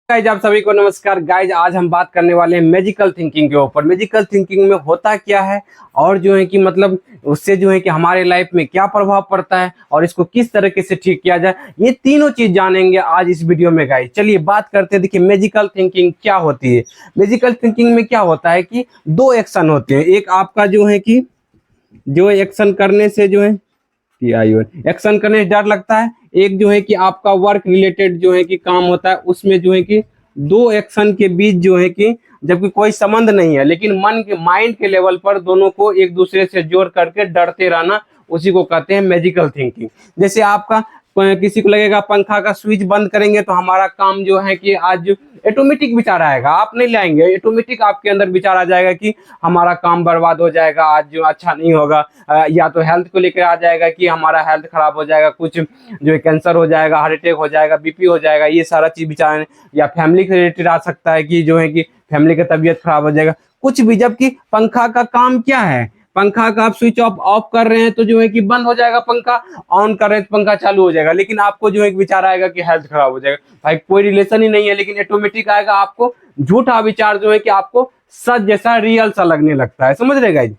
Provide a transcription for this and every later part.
Guys आप सभी को नमस्कार। गाइज आज हम बात करने वाले हैं मैजिकल थिंकिंग के ऊपर। मैजिकल थिंकिंग में होता क्या है और जो है कि मतलब उससे जो है कि हमारे लाइफ में क्या प्रभाव पड़ता है और इसको किस तरीके से ठीक किया जाए, ये तीनों चीज जानेंगे आज इस वीडियो में। गाइज चलिए बात करते हैं। देखिए मैजिकल थिंकिंग क्या होती है। मैजिकल थिंकिंग में क्या होता है कि दो एक्शन होते हैं। एक आपका जो है कि जो एक्शन करने से जो है एक्शन करने से डर लगता है। एक जो है कि आपका वर्क रिलेटेड जो है कि काम होता है, उसमें जो है कि दो एक्शन के बीच जो है कि जबकि कोई संबंध नहीं है, लेकिन मन के माइंड के लेवल पर दोनों को एक दूसरे से जोड़ करके डरते रहना, उसी को कहते हैं मैजिकल थिंकिंग। जैसे आपका किसी को लगेगा पंखा का स्विच बंद करेंगे तो हमारा काम जो है कि आज ऑटोमेटिक विचार आएगा, आप नहीं लाएंगे, ऑटोमेटिक आपके अंदर विचार आ जाएगा कि हमारा काम बर्बाद हो जाएगा, आज जो अच्छा नहीं होगा। या तो हेल्थ को लेकर आ जाएगा कि हमारा हेल्थ खराब हो जाएगा, कुछ जो है कैंसर हो जाएगा, हार्ट अटैक हो जाएगा, बीपी हो जाएगा, ये सारा चीज विचार। या फैमिली के रिलेटेड आ सकता है कि जो है कि फैमिली का तबीयत खराब हो जाएगा, कुछ भी। जबकि पंखा का काम क्या है, पंखा का आप स्विच ऑफ कर रहे हैं तो जो है कि बंद हो जाएगा पंखा, ऑन कर रहे हैं तो पंखा चालू हो जाएगा। लेकिन आपको जो है विचार आएगा कि हेल्थ खराब हो जाएगा। भाई कोई रिलेशन ही नहीं है, लेकिन ऑटोमेटिक आएगा। आपको झूठा विचार जो है कि आपको सच जैसा, रियल सा लगने लगता है। समझ रहे गाइस,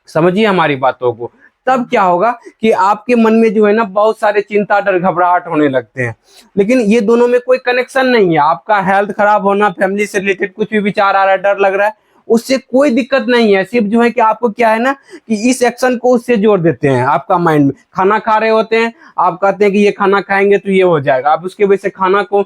समझिए हमारी बातों को। तब क्या होगा कि आपके मन में जो है ना बहुत सारे चिंता, डर, घबराहट होने लगते हैं, लेकिन ये दोनों में कोई कनेक्शन नहीं है। आपका हेल्थ खराब होना, फैमिली से रिलेटेड कुछ भी विचार आ रहा है, डर लग रहा है, उससे कोई दिक्कत नहीं है। सिर्फ जो है कि आपको क्या है ना कि इस एक्शन को उससे जोड़ देते हैं। आपका माइंड में खाना खा रहे होते हैं, आप कहते हैं कि ये खाना खाएंगे तो ये हो जाएगा, आप उसके वजह से खाना को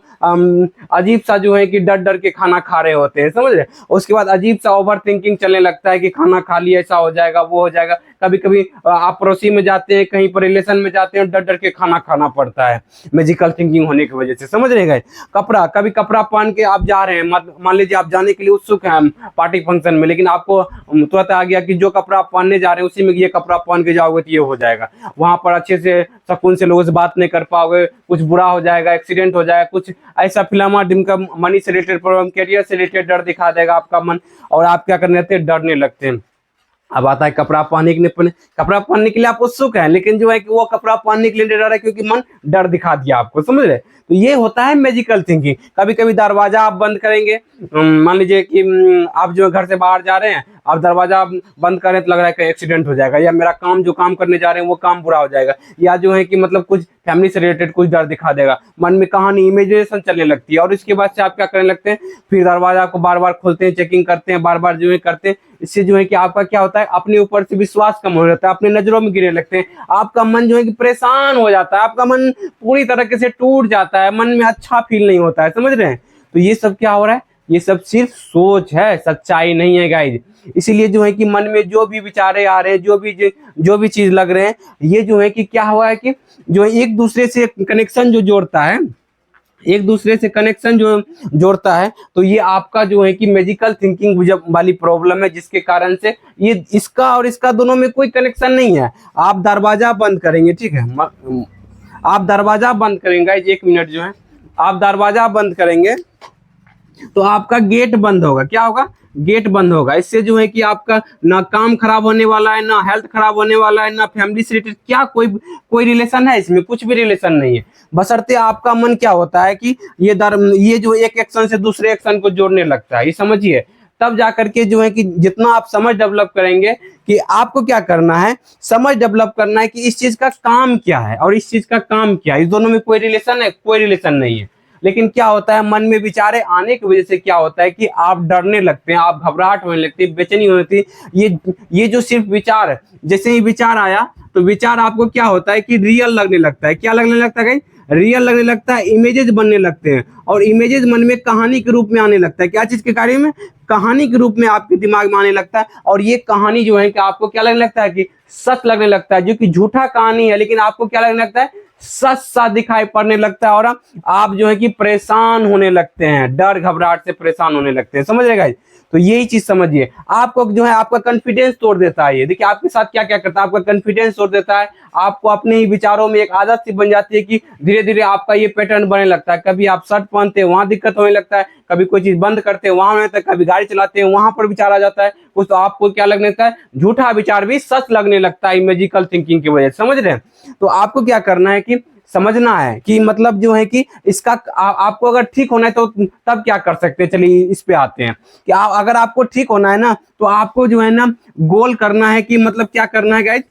अजीब सा जो है कि डर डर के खाना खा रहे होते हैं। समझ रहे? उसके बाद अजीब सा ओवर थिंकिंग चलने लगता है कि खाना खा लिया ऐसा हो जाएगा, वो हो जाएगा। कभी कभी आप पड़ोसी में जाते हैं, कहीं पर रिलेशन में जाते हैं, डर डर के खाना खाना पड़ता है मैजिकल थिंकिंग होने की वजह से। समझ रहे गए? कपड़ा, कभी कपड़ा पहन के आप जा रहे हैं, मान लीजिए आप जाने के लिए उत्सुक हैं पार्टी फंक्शन में, लेकिन आपको तुरंत आ गया कि जो कपड़ा आप पहनने जा रहे हैं उसी में ये कपड़ा पहन के जाओगे तो ये हो जाएगा। वहां पर अच्छे से सुकून से लोगों से बात नहीं कर पाओगे, कुछ बुरा हो जाएगा, एक्सीडेंट हो जाएगा, कुछ ऐसा फिल्म जिनका मनी से रिलेटेड प्रॉब्लम, कैरियर से रिलेटेड डर दिखा देगा आपका मन, और आप क्या करने लगते हैं, डरने लगते हैं। अब आता है कपड़ा पहनने के लिए, कपड़ा पहनने के लिए आप उत्सुक हैं, लेकिन जो है कि वो कपड़ा पहनने के लिए डर है क्योंकि मन डर दिखा दिया आपको। समझ रहे? तो ये होता है मैजिकल थिंकिंग। कभी कभी दरवाजा आप बंद करेंगे, मान लीजिए कि आप जो घर से बाहर जा रहे हैं, आप दरवाजा बंद करें तो लग रहा है कि एक्सीडेंट हो जाएगा, या मेरा काम जो काम करने जा रहे हैं वो काम बुरा हो जाएगा, या जो है कि मतलब कुछ फैमिली से रिलेटेड कुछ डर दिखा देगा। मन में कहानी, इमेजिनेशन चलने लगती है, और इसके बाद से आप क्या करने लगते हैं, फिर दरवाजा को बार बार खोलते हैं, चेकिंग करते हैं, बार बार जो है करते हैं। इससे जो है कि आपका क्या होता है, अपने ऊपर से विश्वास कम हो जाता है, अपने नजरों में गिरने लगते हैं, आपका मन जो है कि परेशान हो जाता है, आपका मन पूरी तरीके से टूट जाता है, मन में अच्छा फील नहीं होता है। समझ रहे हैं? तो ये सब क्या हो रहा है, ये सब सिर्फ सोच है, सच्चाई नहीं है गाइज। इसीलिए जो है कि मन में जो भी विचारे आ रहे हैं, जो भी चीज लग रहे हैं, ये जो है कि क्या हुआ है कि जो एक दूसरे से कनेक्शन जो जोड़ता है, एक दूसरे से कनेक्शन जो जोड़ता है, तो ये आपका जो है कि मैजिकल थिंकिंग वाली प्रॉब्लम है, जिसके कारण से ये इसका और इसका दोनों में कोई कनेक्शन नहीं है। आप दरवाजा बंद करेंगे, ठीक है, आप दरवाजा बंद करेंगे, एक मिनट, जो है आप दरवाजा बंद करेंगे तो आपका गेट बंद होगा। क्या होगा? गेट बंद होगा। इससे जो है कि आपका ना काम खराब होने वाला है, ना हेल्थ खराब होने वाला है, ना फैमिली से रिलेटेड क्या कोई रिलेशन है, इसमें कुछ भी रिलेशन नहीं है। बशर्ते आपका मन क्या होता है कि ये जो एक एक्शन से दूसरे एक्शन को जोड़ने लगता है, ये समझिए। तब जाकर के जो है कि जितना आप समझ डेवलप करेंगे कि आपको क्या करना है, समझ डेवलप करना है कि इस चीज का काम क्या है और इस चीज का काम क्या है, इस दोनों में कोई रिलेशन है, कोई रिलेशन नहीं है। लेकिन क्या होता है, मन में विचारे आने की वजह से क्या होता है कि आप डरने लगते हैं, आप घबराहट होने लगती है, बेचैनी होने लगती है। ये जो सिर्फ विचार है, जैसे ही विचार आया तो विचार आपको क्या होता है कि रियल लगने लगता है। क्या लगने लगता है? रियल लगने लगता है, इमेजेस बनने लगते हैं, और इमेजेस मन में कहानी के रूप में आने लगता है। क्या चीज के कार्य में? कहानी के रूप में आपके दिमाग में आने लगता है, और ये कहानी जो है कि आपको क्या लगने लगता है कि सच लगने लगता है, जो कि झूठा कहानी है, लेकिन आपको क्या लगने लगता है, सच सा दिखाई पड़ने लगता है, और आप जो है कि परेशान होने लगते हैं, डर घबराहट से परेशान होने लगते हैं। समझ रहे गाइस? तो यही चीज समझिए। आपको जो है आपका कॉन्फिडेंस तोड़ देता है। ये देखिए आपके साथ क्या क्या करता है, आपका कॉन्फिडेंस तोड़ देता है, आपको अपने ही विचारों में एक आदत सी बन जाती है कि धीरे धीरे आपका ये पैटर्न बनने लगता है। कभी आप शर्ट पहनते हैं वहां दिक्कत होने लगता है, कभी कोई चीज बंद करते हैं वहां होने लगता है, कभी गाड़ी चलाते हैं वहां पर विचार आ जाता है कुछ, तो आपको क्या लगने लगता है, झूठा विचार भी सच लगने लगता है मैजिकल थिंकिंग की वजह से। समझ रहे हैं? तो आपको क्या करना है कि समझना है कि मतलब जो है कि इसका आपको अगर ठीक होना है तो तब क्या कर सकते हैं। चलिए इस पे आते हैं कि अगर आपको ठीक होना है ना तो आपको जो है ना गोल करना है कि मतलब क्या करना है गाइस।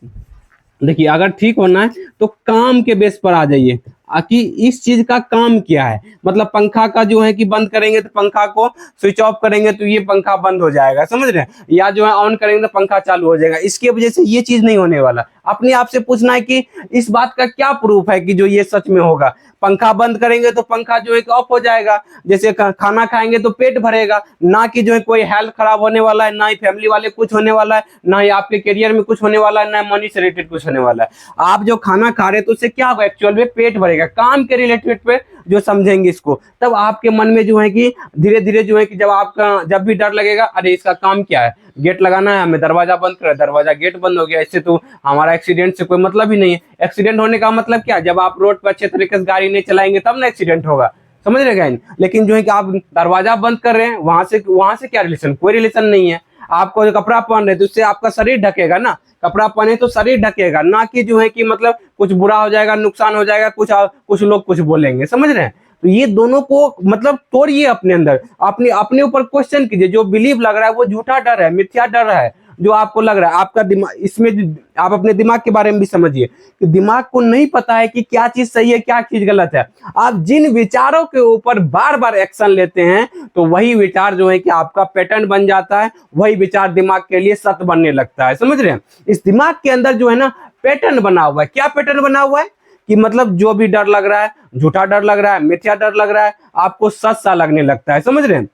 देखिए अगर ठीक होना है तो काम के बेस पर आ जाइए कि इस चीज का काम क्या है। मतलब पंखा का जो है कि बंद करेंगे तो पंखा को स्विच ऑफ करेंगे तो ये पंखा बंद हो जाएगा, समझ रहे हैं, या जो है ऑन करेंगे तो पंखा चालू हो जाएगा। इसके वजह से ये चीज नहीं होने वाला। अपने आप से पूछना है कि इस बात का क्या प्रूफ है कि जो ये सच में होगा। पंखा बंद करेंगे तो पंखा जो है ऑफ हो जाएगा, जैसे खाना खाएंगे तो पेट भरेगा, ना कि जो है कोई हेल्थ खराब होने वाला है, ना ही फैमिली वाले कुछ होने वाला है, ना ही आपके करियर में कुछ होने वाला है, ना मनी से रिलेटेड कुछ होने वाला है। आप जो खाना खा रहे हैं तो उससे क्या होगा, एक्चुअल में पेट भरेगा। काम के रिलेटेड पे जो समझेंगे इसको, तब आपके मन में जो है कि धीरे धीरे जो है कि जब भी डर लगेगा, अरे इसका काम क्या है, गेट लगाना है हमें, दरवाजा बंद कर, दरवाजा गेट बंद हो गया, इससे तो हमारा एक्सीडेंट से कोई मतलब ही नहीं है। एक्सीडेंट होने का मतलब क्या, जब आप रोड पर अच्छे तरीके से गाड़ी नहीं चलाएंगे तब ना एक्सीडेंट होगा, समझ रहे हैं। लेकिन जो है कि आप दरवाजा बंद कर रहे हैं, वहां से क्या रिलेशन, कोई रिलेशन नहीं है। आपको जो कपड़ा पहन रहे तो उससे आपका शरीर ढकेगा ना, कपड़ा पहने तो शरीर ढकेगा, ना कि जो है कि मतलब कुछ बुरा हो जाएगा, नुकसान हो जाएगा, कुछ लोग कुछ बोलेंगे, समझ रहे हैं। तो ये दोनों को मतलब तोड़िए अपने अंदर, अपने ऊपर क्वेश्चन कीजिए। जो बिलीव लग रहा है वो झूठा डर है, मिथ्या डर है जो आपको लग रहा है। आपका दिमाग इसमें आप अपने दिमाग के बारे में भी समझिए कि दिमाग को नहीं पता है कि क्या चीज सही है क्या चीज गलत है। आप जिन विचारों के ऊपर बार बार एक्शन लेते हैं तो वही विचार जो है कि आपका पैटर्न बन जाता है, वही विचार दिमाग के लिए सत्य बनने लगता है, समझ रहे हैं। इस दिमाग के अंदर जो है ना पैटर्न बना हुआ है। क्या पैटर्न बना हुआ है कि मतलब जो भी डर लग रहा है, झूठा डर लग रहा है, मिथ्या डर लग रहा है, आपको सच सा लगने लगता है, समझ रहे हैं।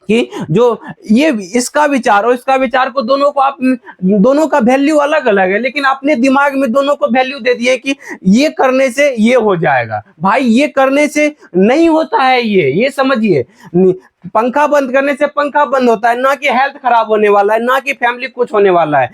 कि जो ये इसका विचार और इसका विचार को दोनों का वैल्यू अलग अलग है, लेकिन अपने दिमाग में दोनों को वैल्यू दे दिए कि ये करने से ये हो जाएगा। भाई ये करने से नहीं होता है, ये समझिए। पंखा बंद करने से पंखा बंद होता है, ना कि हेल्थ खराब होने वाला है, ना कि फैमिली कुछ होने वाला है।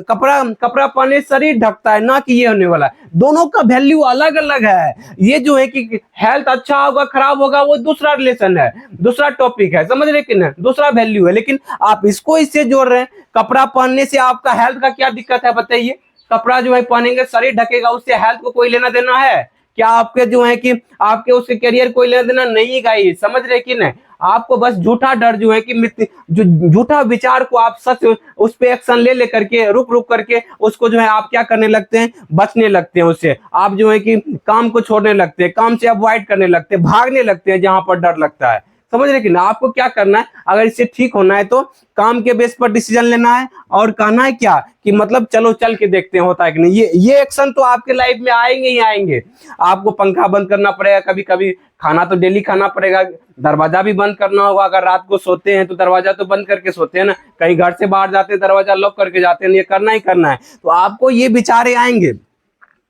कपड़ा पहने शरीर ढकता है, ना कि ये होने वाला है। दोनों का वैल्यू अलग अलग है। ये जो है कि हेल्थ अच्छा होगा खराब होगा वो दूसरा रिलेशन है, दूसरा टॉपिक है, समझ रहे कि ना, दूसरा वैल्यू है। लेकिन आप इसको इससे जोड़ रहे हैं। कपड़ा पहनने से आपका हेल्थ का क्या दिक्कत है बताइए। कपड़ा जो है पहनेंगे शरीर ढकेगा, उससे हेल्थ को कोई लेना देना है क्या? आपके जो है कि आपके उसके करियर कोई लेना देना नहीं गाइस, समझ रहे कि नहीं। आपको बस झूठा डर जो है कि जो झूठा विचार को आप सच उस पे एक्शन ले करके रुक करके उसको जो है आप क्या करने लगते हैं, बचने लगते हैं उससे। आप जो है कि काम को छोड़ने लगते हैं, काम से अवॉइड करने लगते हैं, भागने लगते हैं जहां पर डर लगता है, समझ रहे कि ना। आपको क्या करना है, अगर इससे ठीक होना है तो काम के बेस पर डिसीजन लेना है और कहना है क्या कि मतलब चलो चल के देखते हैं होता है कि नहीं। ये एक्शन तो आपके लाइफ में आएंगे ही आएंगे। आपको पंखा बंद करना पड़ेगा, कभी कभी खाना तो डेली खाना पड़ेगा, दरवाजा भी बंद करना होगा। अगर रात को सोते हैं तो दरवाजा तो बंद करके सोते हैं ना, कहीं घर से बाहर जाते हैं दरवाजा लॉक करके जाते हैं, ये करना ही करना है। तो आपको ये विचारे आएंगे,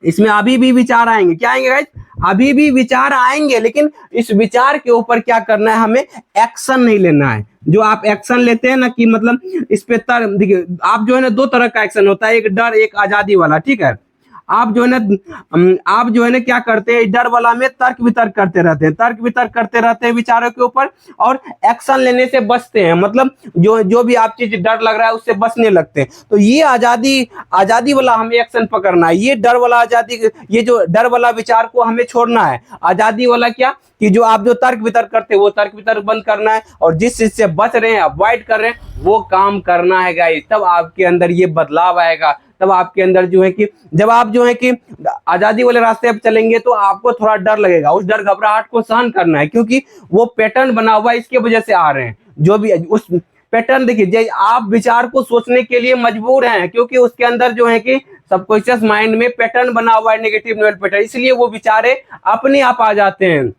इसमें अभी भी विचार आएंगे। क्या आएंगे गाइस? अभी भी विचार आएंगे, लेकिन इस विचार के ऊपर क्या करना है, हमें एक्शन नहीं लेना है। जो आप एक्शन लेते हैं ना कि मतलब इस पे देखिए, आप जो है ना दो तरह का एक्शन होता है, एक डर एक आजादी वाला, ठीक है। आप जो है ना क्या करते हैं, डर वाला में तर्क वितर्क करते रहते हैं, तर्क वितर्क करते रहते हैं विचारों के ऊपर, और एक्शन लेने से बचते हैं। मतलब जो भी आप चीज डर लग रहा है उससे बचने लगते हैं। तो ये आजादी वाला हमें एक्शन पकड़ना है। ये डर वाला ये जो डर वाला विचार को हमें छोड़ना है। आजादी वाला क्या कि जो आप जो तर्क वितर्क करते हैं वो तर्क वितर्क बंद करना है, और जिस चीज से बच रहे हैं, अवॉइड कर रहे हैं, वो काम करना है गाइस। तब आपके अंदर ये बदलाव आएगा। तब आपके अंदर जो है कि जब आप जो है कि आजादी वाले रास्ते पर चलेंगे तो आपको थोड़ा डर लगेगा, उस डर घबराहट को सहन करना है, क्योंकि वो पैटर्न बना हुआ है, इसके वजह से आ रहे हैं। जो भी उस पैटर्न देखिए, आप विचार को सोचने के लिए मजबूर हैं, क्योंकि उसके अंदर जो है कि सबकॉन्शियस माइंड में पैटर्न बना हुआ है, नेगेटिव न्यूरल पैटर्न, इसलिए वो विचारे अपने आप आ जाते हैं।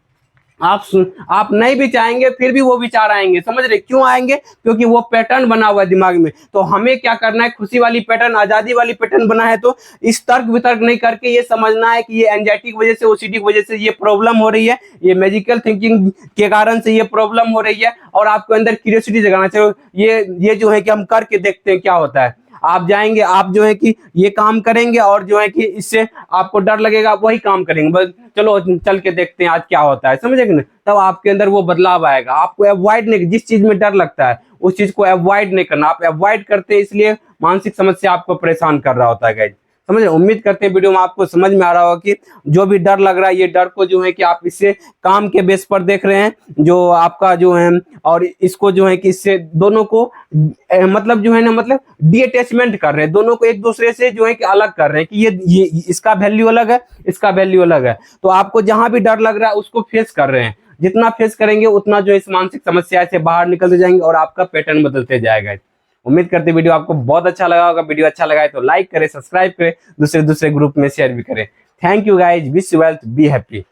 आप नहीं भी चाहेंगे फिर भी वो विचार आएंगे, समझ रहे क्यों आएंगे? क्योंकि वो पैटर्न बना हुआ है दिमाग में। तो हमें क्या करना है, खुशी वाली पैटर्न, आजादी वाली पैटर्न बना है, तो इस तर्क वितर्क नहीं करके ये समझना है कि ये एंजाइटी की वजह से, ओसीडी की वजह से ये प्रॉब्लम हो रही है, ये मैजिकल थिंकिंग के कारण से ये प्रॉब्लम हो रही है। और आपके अंदर क्यूरियोसिटी जगाना चाहिए, ये जो है कि हम करके देखते हैं क्या होता है। आप जाएंगे, आप जो है कि ये काम करेंगे, और जो है कि इससे आपको डर लगेगा, वही काम करेंगे, बस चलो चल के देखते हैं आज क्या होता है, समझे कि नहीं। तब आपके अंदर वो बदलाव आएगा। आपको अवॉइड नहीं, जिस चीज में डर लगता है उस चीज को अवॉइड नहीं करना। आप अवॉइड करते हैं, इसलिए मानसिक समस्या आपको परेशान कर रहा होता है गाइस। समझ रहे? उम्मीद करते हैं वीडियो में आपको समझ में आ रहा होगा कि जो भी डर लग रहा है, ये डर को जो है कि आप इससे काम के बेस पर देख रहे हैं जो आपका जो है, और इसको जो है कि इससे दोनों को मतलब जो है ना, मतलब डीअटैचमेंट कर रहे हैं, दोनों को एक दूसरे से जो है कि अलग कर रहे हैं कि ये इसका वैल्यू अलग है, इसका वैल्यू अलग है। तो आपको जहां भी डर लग रहा है उसको फेस कर रहे हैं, जितना फेस करेंगे उतना जो इस मानसिक समस्या से बाहर निकलते जाएंगे और आपका पैटर्न बदलते जाएगा। उम्मीद करते हैं वीडियो आपको बहुत अच्छा लगा होगा। वीडियो अच्छा लगा है तो लाइक करें, सब्सक्राइब करें, दूसरे ग्रुप में शेयर भी करें। Thank you guys, wish you wealth, be happy.